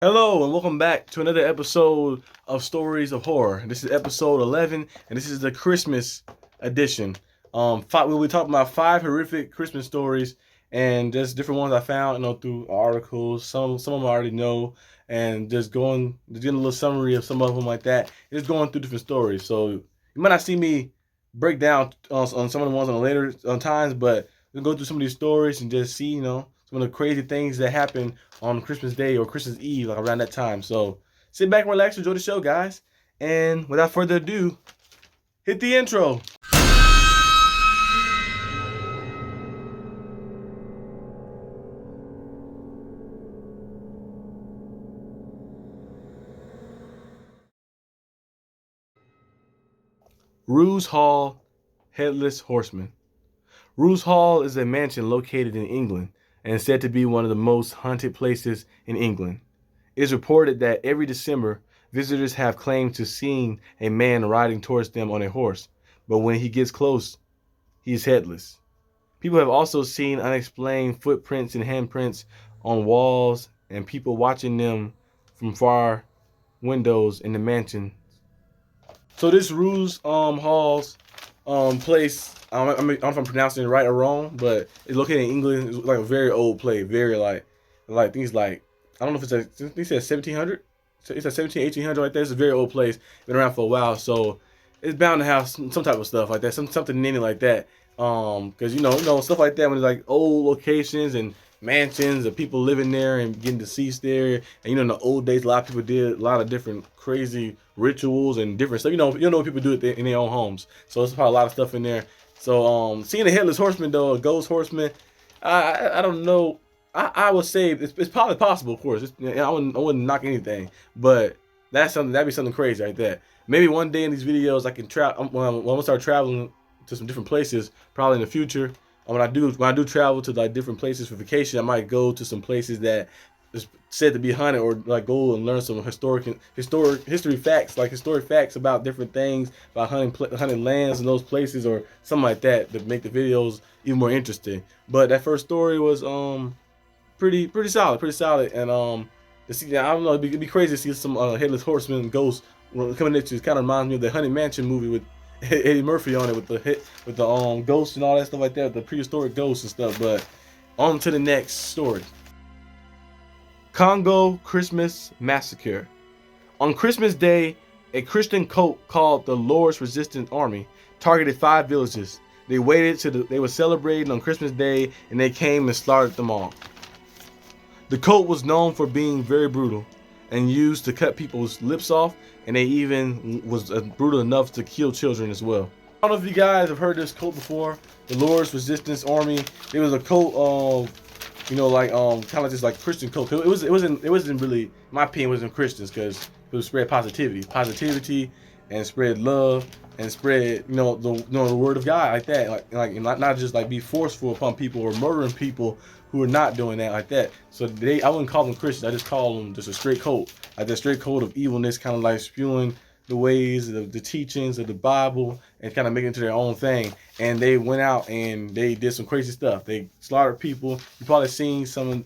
Hello and welcome back to another episode of Stories of Horror. This is episode 11, and this is the Christmas edition. We'll be talking about 5 horrific Christmas stories, and just different ones I found, through articles. Some of them I already know, and just getting a little summary of some of them like that. Just going through different stories. So you might not see me break down on some of the ones on the later times, but we'll go through some of these stories and just see, some of the crazy things that happen on Christmas Day or Christmas Eve, like around that time. So sit back and relax, enjoy the show, guys. And without further ado, hit the intro. Ruse Hall, Headless Horseman. Ruse Hall is a mansion located in England and is said to be one of the most haunted places in England. It is reported that every December, visitors have claimed to seeing a man riding towards them on a horse, but when he gets close, he is headless. People have also seen unexplained footprints and handprints on walls and people watching them from far windows in the mansion. So this Ruse Hall's place, I don't know if I'm pronouncing it right or wrong, but it's located in England. It's like a very old place, very like things like I don't know if it's they said 1700. It's a 17, 1800 like that. It's a very old place. Been around for a while, so it's bound to have some type of stuff like that, something in it like that. Because stuff like that when it's like old locations and mansions of people living there and getting deceased there. And in the old days, a lot of people did a lot of different crazy rituals and different stuff. What people do in their own homes. So it's probably a lot of stuff in there. So seeing a headless horseman though, a ghost horseman, I don't know. I would say it's probably possible, of course. I wouldn't knock anything, but that'd be something crazy like that. Maybe one day in these videos I can travel when I start traveling to some different places, probably in the future. When I do travel to like different places for vacation, I might go to some places that is said to be haunted, or like go and learn some historic facts about different things about hunting lands in those places or something like that to make the videos even more interesting. But that first story was pretty solid, and to see, I don't know, it'd be crazy to see some headless horseman ghost coming at you. It kind of reminds me of the Haunted Mansion movie with Eddie Murphy on it with the ghosts and all that stuff like that, the prehistoric ghosts and stuff. But on to the next story. Congo Christmas Massacre. On Christmas Day, a Christian cult called the Lord's Resistance Army targeted 5 villages. They waited till they were celebrating on Christmas Day, and they came and slaughtered them all. The cult was known for being very brutal and used to cut people's lips off, and they even was brutal enough to kill children as well. I don't know if you guys have heard this cult before. The Lord's Resistance Army. It was a cult of, kind of just like Christian cult. It wasn't really, in my opinion, it wasn't Christians, because it would spread positivity, and spread love, and spread the word of God like that, like not just like be forceful upon people or murdering people who are not doing that like that. So I wouldn't call them Christians. I just call them just a straight cult, like that straight cult of evilness, kind of like spewing the ways of the teachings of the Bible and kind of making it into their own thing. And they went out and they did some crazy stuff. They slaughtered people. You probably seen some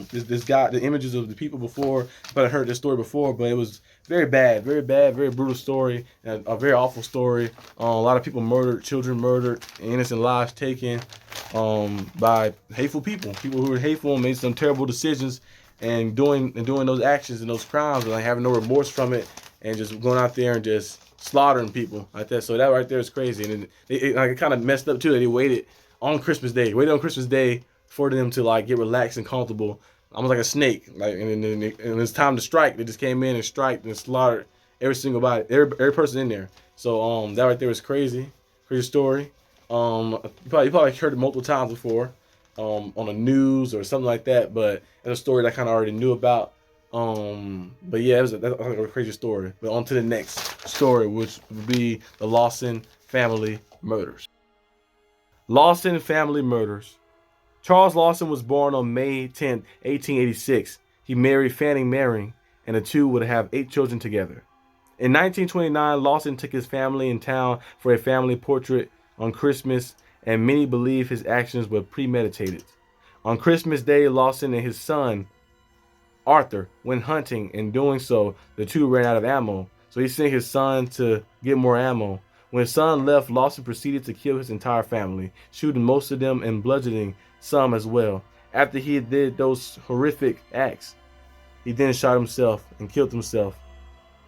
this guy, the images of the people before. You probably heard this story before, but it was very bad, very brutal story, and a very awful story. A lot of people murdered, children murdered, innocent lives taken by hateful people who were hateful and made some terrible decisions, and doing those actions and those crimes, and like having no remorse from it, and just going out there and just slaughtering people like that. So that right there is crazy, and it kind of messed up too that they waited on Christmas Day for them to like get relaxed and comfortable, almost like a snake. Like, and it's time to strike. They just came in and striked and slaughtered every single body, every person in there. So that right there is crazy story. You probably heard it multiple times before, on the news or something like that. But it's a story that I kind of already knew about. But yeah, that's a crazy story. But on to the next story, which would be the Lawson family murders. Lawson family murders. Charles Lawson was born on May 10th, 1886. He married Fanny Maring, and the two would have 8 children together. In 1929, Lawson took his family in town for a family portrait on Christmas, and many believe his actions were premeditated. On Christmas Day, Lawson and his son Arthur went hunting. In doing so, the two ran out of ammo. So he sent his son to get more ammo. When his son left, Lawson proceeded to kill his entire family, shooting most of them and bludgeoning some as well. After he did those horrific acts, he then shot himself and killed himself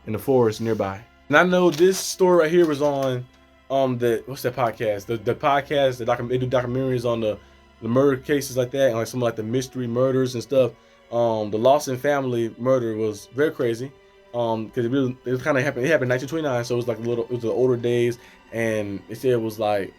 in the forest nearby. And I know this story right here was on the what's that podcast? The podcast they do documentaries on the murder cases like that, and like some like the mystery murders and stuff. The Lawson family murder was very crazy. Because it kind of happened. It happened in 1929, so it was like it was the older days, and they said it was like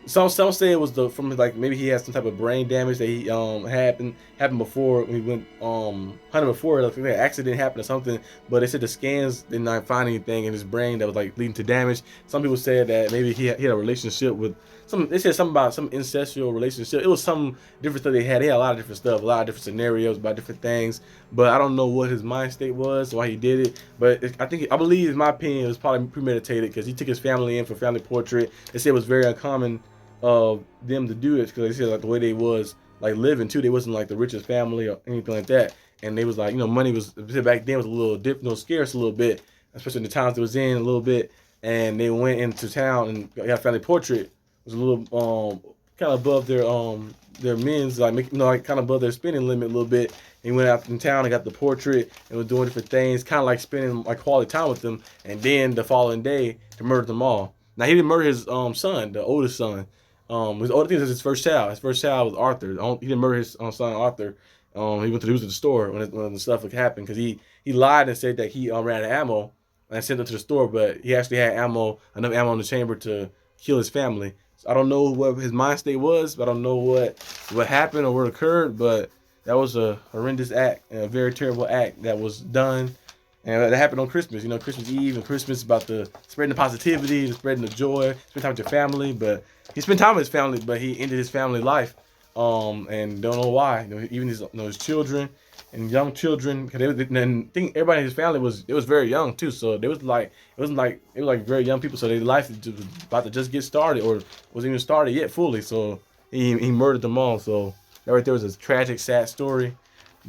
some say it was from like maybe he had some type of brain damage that he happened before when he went hunting before, like an accident happened or something. But they said the scans did not find anything in his brain that was like leading to damage. Some people said that maybe he had a relationship with some. They said something about some incestual relationship. It was some different stuff they had. He had a lot of different stuff, a lot of different scenarios about different things. But I don't know what his mind state was, why he did it. But I believe, in my opinion, it was probably premeditated because he took his family in for family portrait. They said it was very uncommon of them to do this because they said like the way they was like living too, they wasn't like the richest family or anything like that, and they was like, money was back then was a little scarce a little bit, especially in the times it was in a little bit. And they went into town and got family portrait. It was a little kind of above their men's, like like kind of above their spending limit a little bit. And he went out in town and got the portrait and was doing different things, kind of like spending like quality time with them. And then the following day, to murder them all. Now he didn't murder his son, the oldest son. His older thing was his first child. His first child was Arthur. He didn't murder his son Arthur. He went to the store when the stuff happened because he lied and said that he ran out of ammo and sent it to the store, but he actually had enough ammo in the chamber to kill his family. So I don't know what his mind state was. I don't know what happened or what occurred, but that was a horrendous act and a very terrible act that was done. And that happened on Christmas, Christmas Eve and Christmas, about the spreading the positivity, spreading the joy, spend time with your family. But he spent time with his family, but he ended his family life, and don't know why. Even his children and young children, because and I think everybody in his family was very young too. So they was like very young people. So their life was about to just get started or wasn't even started yet fully. So he murdered them all. So that right there was a tragic, sad story.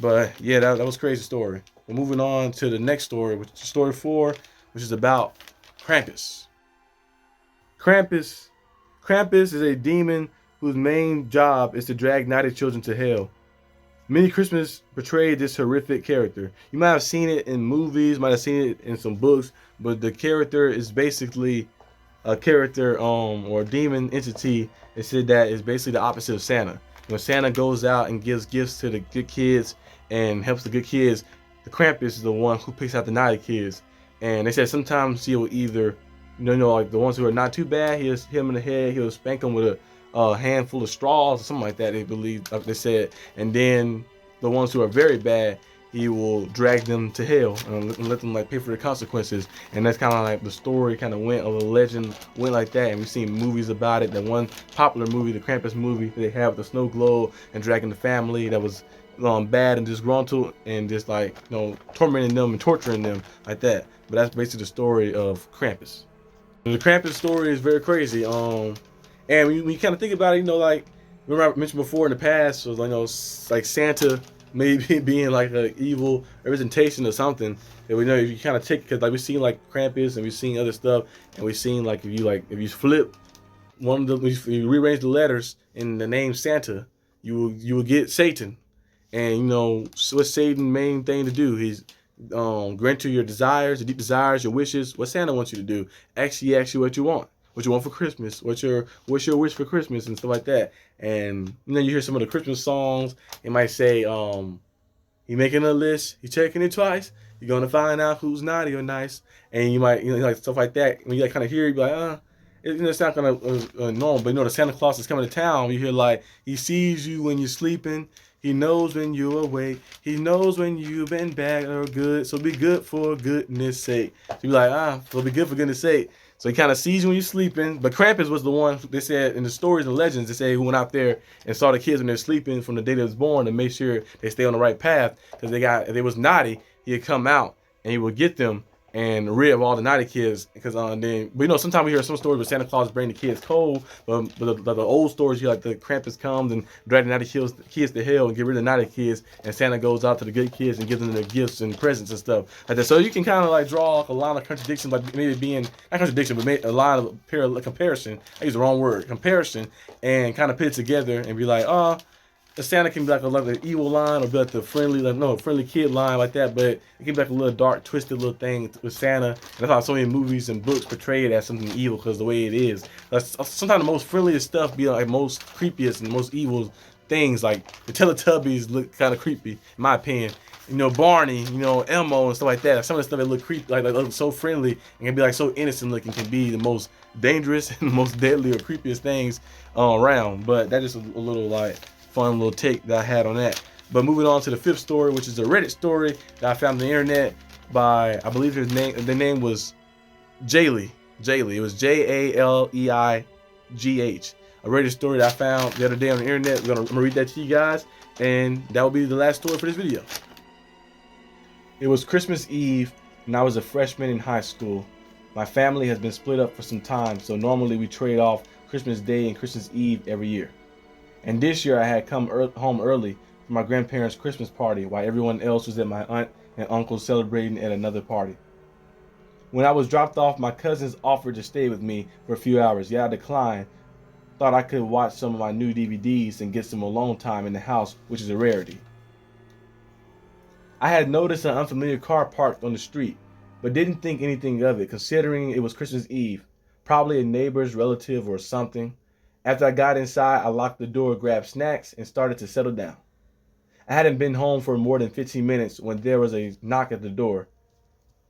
But yeah, that was a crazy story. We're moving on to the next story, which is story 4, which is about Krampus. Krampus is a demon whose main job is to drag naughty children to hell. Many Christmas portrayed this horrific character. You might have seen it in movies, might have seen it in some books, but the character is basically a character or a demon entity. It said that is basically the opposite of Santa. When Santa goes out and gives gifts to the good kids and helps the good kids, the Krampus is the one who picks out the naughty kids. And they said sometimes he will either, like the ones who are not too bad, he'll hit him in the head, he'll spank them with a handful of straws or something like that, they believe, like they said. And then the ones who are very bad, he will drag them to hell and let them like pay for the consequences. And that's kind of like the story kind of went, or the legend went like that. And we've seen movies about it. The one popular movie, the Krampus movie, they have the snow globe and dragging the family that was bad and disgruntled and just like tormenting them and torturing them like that. But that's basically the story of Krampus. The Krampus story is very crazy. And when you kind of think about it, like remember I mentioned before in the past, was like Santa maybe being like an evil representation of something. And we know if you kind of take, because like we've seen like Krampus and we've seen other stuff, and we've seen like if you flip one of the, if you rearrange the letters in the name Santa, you will get Satan. And what's Satan's main thing to do? He's grant you your desires, your deep desires, your wishes. What Santa wants you to do? Actually ask you what you want for Christmas. What's your wish for Christmas and stuff like that. And you hear some of the Christmas songs. It might say, he making a list, he checking it twice. You're gonna find out who's naughty or nice. And you might like stuff like that. When you kind of hear it, you be like, it's not gonna normal. But the Santa Claus is coming to town. You hear like, he sees you when you're sleeping. He knows when you're awake. He knows when you've been bad or good. So be good for goodness sake. So you be like, so be good for goodness sake. So he kind of sees you when you're sleeping. But Krampus was the one, they said in the stories and legends, they say who went out there and saw the kids when they're sleeping from the day they was born to make sure they stay on the right path. Because if they was naughty, he'd come out and he would get them and rid of all the naughty kids. Because but you know, sometimes we hear some stories where Santa Claus bring the kids cold, but the old stories, you like the Krampus comes and drag the naughty kids to hell and get rid of the naughty kids, and Santa goes out to the good kids and gives them their gifts and presents and stuff like that. So you can kind of like draw like a line of contradictions, like maybe being not contradiction, but maybe a line of comparison. I use the wrong word, comparison, and kind of put it together and be like, oh. The Santa can be like an evil line, or be like the friendly kid line like that. But it can be like a little dark, twisted little thing with Santa. And that's how so many movies and books portray it as something evil because the way it is. Sometimes the most friendliest stuff be like most creepiest and most evil things. Like the Teletubbies look kind of creepy, in my opinion. You know, Barney, you know, Elmo and stuff like that. Some of the stuff that look creepy, like look so friendly and can be like so innocent looking, can be the most dangerous and the most deadly or creepiest things around. But that's just a little like fun little take that I had on that. But moving on to the fifth story, which is a Reddit story that I found on the internet by, I believe the name was Jaylee. It was Jaleigh. A Reddit story that I found the other day on the internet. I'm gonna read that to you guys, and that will be the last story for this video. It was Christmas Eve, and I was a freshman in high school. My family has been split up for some time, so normally we trade off Christmas Day and Christmas Eve every year. And this year I had come home early for my grandparents' Christmas party while everyone else was at my aunt and uncle celebrating at another party. When I was dropped off, my cousins offered to stay with me for a few hours, yet I declined. Thought I could watch some of my new DVDs and get some alone time in the house, which is a rarity. I had noticed an unfamiliar car parked on the street, but didn't think anything of it considering it was Christmas Eve, probably a neighbor's relative or something. After I got inside, I locked the door, grabbed snacks, and started to settle down. I hadn't been home for more than 15 minutes when there was a knock at the door.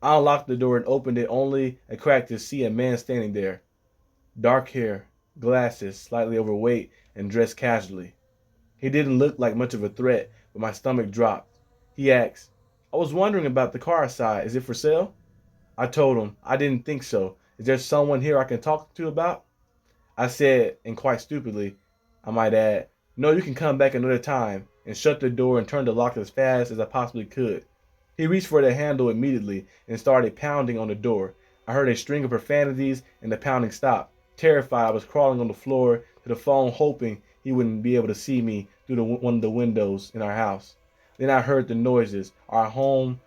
I unlocked the door and opened it only a crack to see a man standing there. Dark hair, glasses, slightly overweight, and dressed casually. He didn't look like much of a threat, but my stomach dropped. He asked, "I was wondering about the car outside. Is it for sale?" I told him, "I didn't think so. Is there someone here I can talk to about?" I said, and quite stupidly, I might add, "No, you can come back another time," and shut the door and turned the lock as fast as I possibly could. He reached for the handle immediately and started pounding on the door. I heard a string of profanities and the pounding stopped. Terrified, I was crawling on the floor to the phone, hoping he wouldn't be able to see me through one of the windows in our house. Then I heard the noises. Our home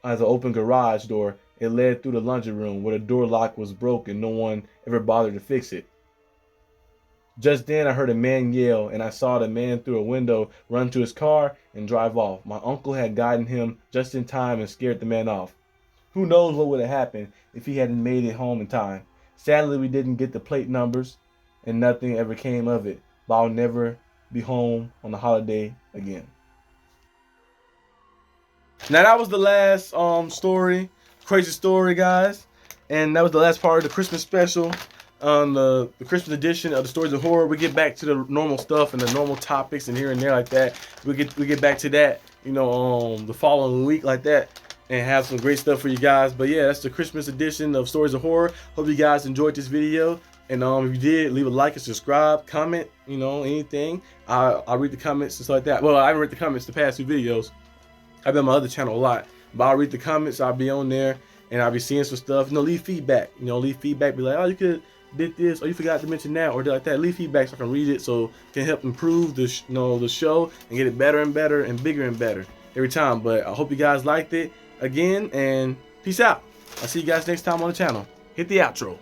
has an open garage door. It led through the laundry room where the door lock was broken. No one ever bothered to fix it. Just then I heard a man yell, and I saw the man through a window run to his car and drive off. My uncle had gotten him just in time and scared the man off. Who knows what would have happened if he hadn't made it home in time. Sadly, we didn't get the plate numbers, and nothing ever came of it. But I'll never be home on the holiday again. Now that was the last story, crazy story, guys, and that was the last part of the Christmas special. On the Christmas edition of the Stories of Horror. We get back to the normal stuff and the normal topics and here and there like that. We get back to that, you know, the following week like that, and have some great stuff for you guys. But yeah, that's the Christmas edition of Stories of Horror. Hope you guys enjoyed this video. And if you did, leave a like and subscribe, comment, you know, anything. I'll read the comments and stuff like that. Well, I haven't read the comments the past 2 videos. I've been on my other channel a lot, but I'll read the comments. I'll be on there and I'll be seeing some stuff. You know, leave feedback. You know, leave feedback. Be like, oh, you could did this, or you forgot to mention that, or like that. Leave feedback so I can read it, so it can help improve the the show and get it better and better and bigger and better every time. But I hope you guys liked it again, and peace out. I'll see you guys next time on the channel. Hit the outro.